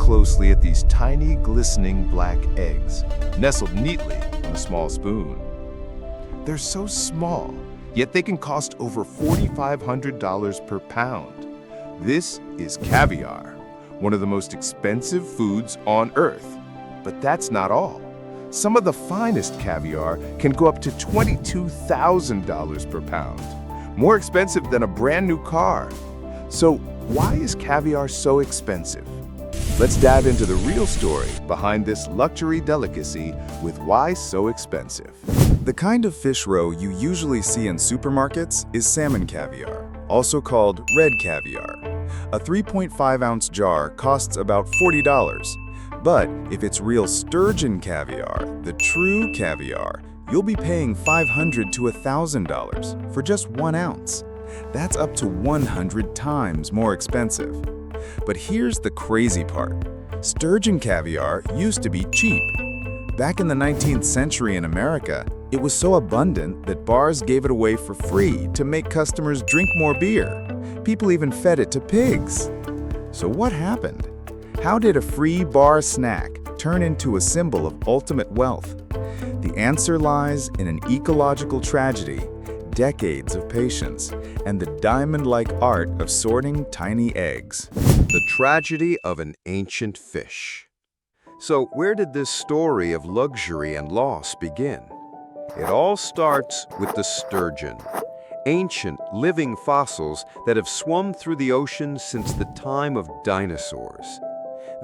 closely at these tiny, glistening black eggs, nestled neatly on a small spoon. They're so small, yet they can cost over $4,500 per pound. This is caviar, one of the most expensive foods on Earth. But that's not all. Some of the finest caviar can go up to $22,000 per pound, more expensive than a brand new car. So why is caviar so expensive? Let's dive into the real story behind this luxury delicacy with why so expensive. The kind of fish roe you usually see in supermarkets is salmon caviar, also called red caviar. A 3.5-ounce jar costs about $40. But if it's real sturgeon caviar, the true caviar, you'll be paying $500 to $1,000 for just 1 ounce. That's up to 100 times more expensive. But here's the crazy part. Sturgeon caviar used to be cheap. Back in the 19th century in America, it was so abundant that bars gave it away for free to make customers drink more beer. People even fed it to pigs. So what happened? How did a free bar snack turn into a symbol of ultimate wealth? The answer lies in an ecological tragedy, decades of patience, and the diamond-like art of sorting tiny eggs. The tragedy of an ancient fish. So where did this story of luxury and loss begin? It all starts with the sturgeon, ancient living fossils that have swum through the ocean since the time of dinosaurs.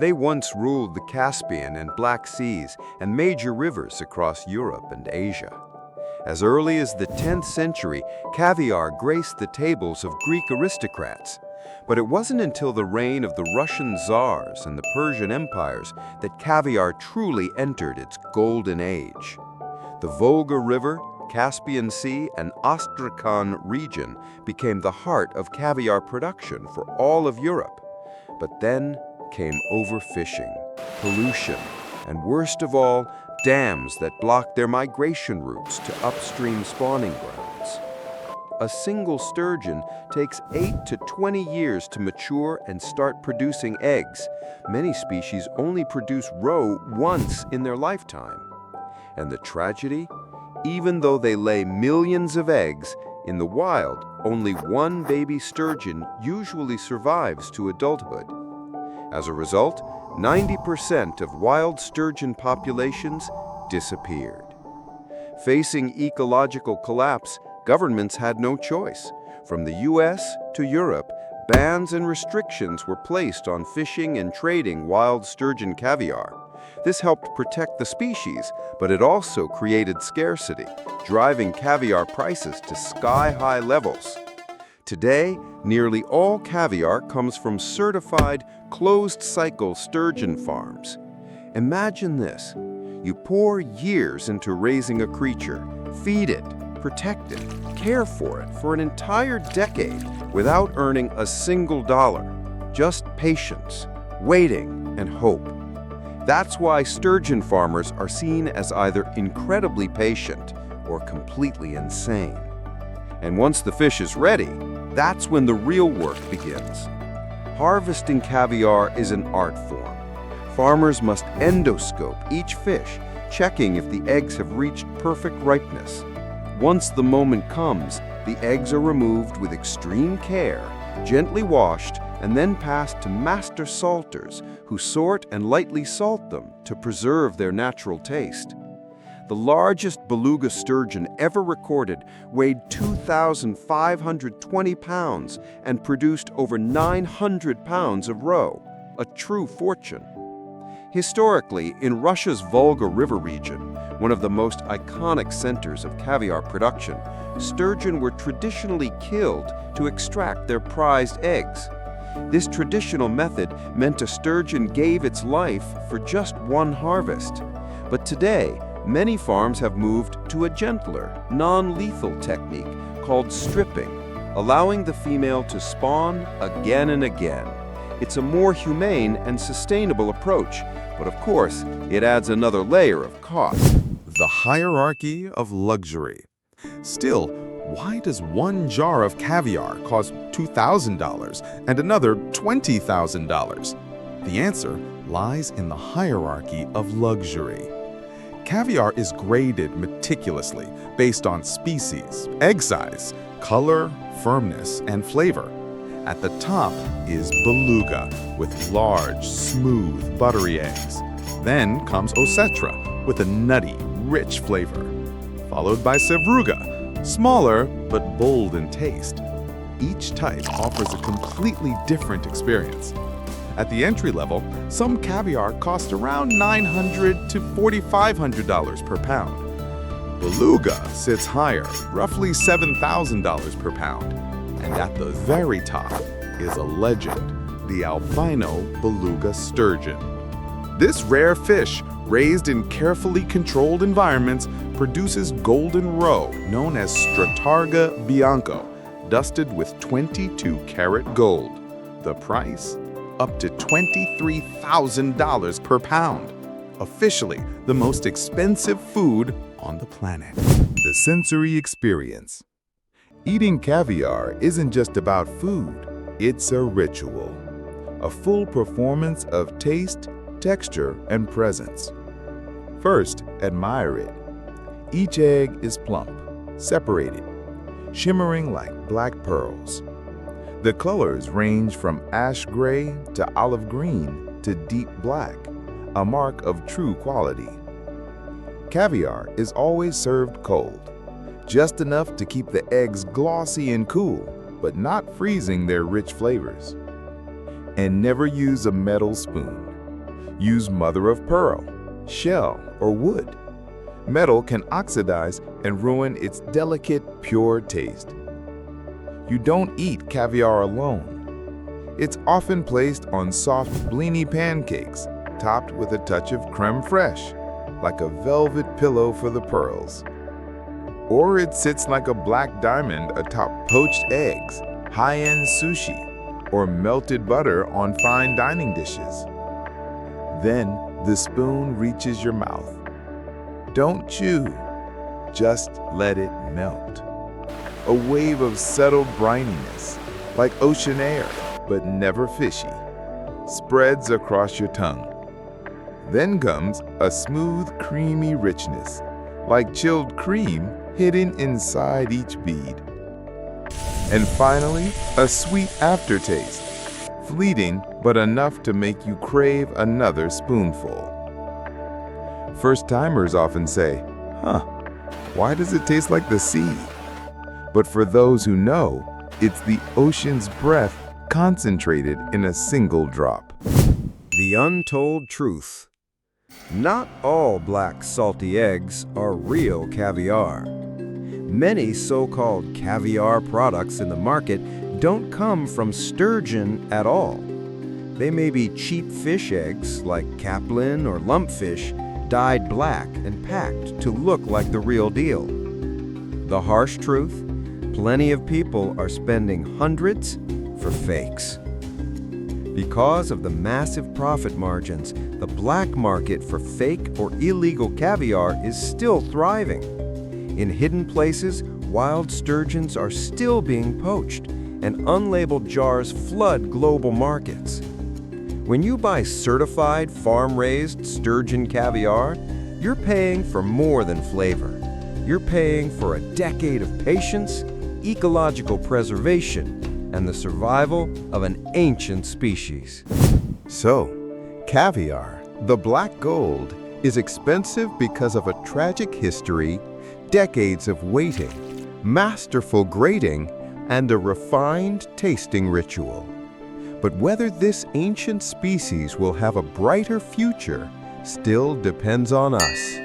They once ruled the Caspian and Black Seas and major rivers across Europe and Asia. As early as the 10th century, caviar graced the tables of Greek aristocrats. But it wasn't until the reign of the Russian Tsars and the Persian empires that caviar truly entered its golden age. The Volga River, Caspian Sea, and Astrakhan region became the heart of caviar production for all of Europe. But then came overfishing, pollution, and worst of all, dams that blocked their migration routes to upstream spawning grounds. A single sturgeon takes 8 to 20 years to mature and start producing eggs. Many species only produce roe once in their lifetime. And the tragedy? Even though they lay millions of eggs, in the wild, only one baby sturgeon usually survives to adulthood. As a result, 90% of wild sturgeon populations disappeared. Facing ecological collapse, governments had no choice. From the US to Europe, bans and restrictions were placed on fishing and trading wild sturgeon caviar. This helped protect the species, but it also created scarcity, driving caviar prices to sky-high levels. Today, nearly all caviar comes from certified, closed-cycle sturgeon farms. Imagine this. You pour years into raising a creature, feed it, protect it, care for it for an entire decade without earning a single dollar. Just patience, waiting, and hope. That's why sturgeon farmers are seen as either incredibly patient or completely insane. And once the fish is ready, that's when the real work begins. Harvesting caviar is an art form. Farmers must endoscope each fish, checking if the eggs have reached perfect ripeness. Once the moment comes, the eggs are removed with extreme care, gently washed, and then passed to master salters who sort and lightly salt them to preserve their natural taste. The largest beluga sturgeon ever recorded weighed 2,520 pounds and produced over 900 pounds of roe, a true fortune. Historically, in Russia's Volga River region, one of the most iconic centers of caviar production, sturgeon were traditionally killed to extract their prized eggs. This traditional method meant a sturgeon gave its life for just one harvest. But today, many farms have moved to a gentler, non-lethal technique called stripping, allowing the female to spawn again and again. It's a more humane and sustainable approach, but of course, it adds another layer of cost. The hierarchy of luxury. Still, why does one jar of caviar cost $2,000 and another $20,000? The answer lies in the hierarchy of luxury. Caviar is graded meticulously based on species, egg size, color, firmness, and flavor. At the top is Beluga, with large, smooth, buttery eggs. Then comes Osetra, with a nutty, rich flavor. Followed by Sevruga, smaller but bold in taste. Each type offers a completely different experience. At the entry level, some caviar costs around $900 to $4,500 per pound. Beluga sits higher, roughly $7,000 per pound. And at the very top is a legend, the albino Beluga sturgeon. This rare fish, raised in carefully controlled environments, produces golden roe known as Stratarga bianco, dusted with 22-karat gold. The price? Up to $23,000 per pound. Officially the most expensive food on the planet. The sensory experience. Eating caviar isn't just about food, it's a ritual. A full performance of taste, texture, and presence. First, admire it. Each egg is plump, separated, shimmering like black pearls. The colors range from ash gray to olive green to deep black, a mark of true quality. Caviar is always served cold, just enough to keep the eggs glossy and cool, but not freezing their rich flavors. And never use a metal spoon. Use mother of pearl, shell, or wood. Metal can oxidize and ruin its delicate, pure taste. You don't eat caviar alone. It's often placed on soft blini pancakes, topped with a touch of creme fraiche, like a velvet pillow for the pearls. Or it sits like a black diamond atop poached eggs, high-end sushi, or melted butter on fine dining dishes. Then the spoon reaches your mouth. Don't chew, just let it melt. A wave of settled brininess, like ocean air, but never fishy, spreads across your tongue. Then comes a smooth, creamy richness, like chilled cream hidden inside each bead. And finally, a sweet aftertaste, fleeting but enough to make you crave another spoonful. First-timers often say, why does it taste like the sea? But for those who know, it's the ocean's breath concentrated in a single drop. The untold truth. Not all black salty eggs are real caviar. Many so-called caviar products in the market don't come from sturgeon at all. They may be cheap fish eggs like caplin or lumpfish, dyed black and packed to look like the real deal. The harsh truth? Plenty of people are spending hundreds for fakes. Because of the massive profit margins, the black market for fake or illegal caviar is still thriving. In hidden places, wild sturgeons are still being poached, and unlabeled jars flood global markets. When you buy certified farm-raised sturgeon caviar, you're paying for more than flavor. You're paying for a decade of patience, ecological preservation, and the survival of an ancient species. So, caviar, the black gold, is expensive because of a tragic history, decades of waiting, masterful grading, and a refined tasting ritual. But whether this ancient species will have a brighter future still depends on us.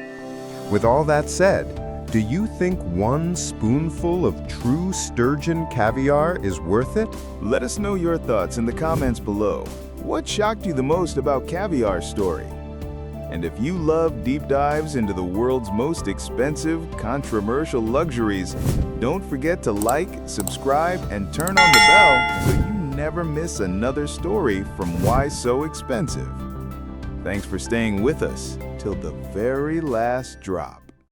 With all that said, do you think one spoonful of true sturgeon caviar is worth it? Let us know your thoughts in the comments below. What shocked you the most about caviar's story? And if you love deep dives into the world's most expensive, controversial luxuries, don't forget to like, subscribe, and turn on the bell so you never miss another story from Why So Expensive. Thanks for staying with us till the very last drop.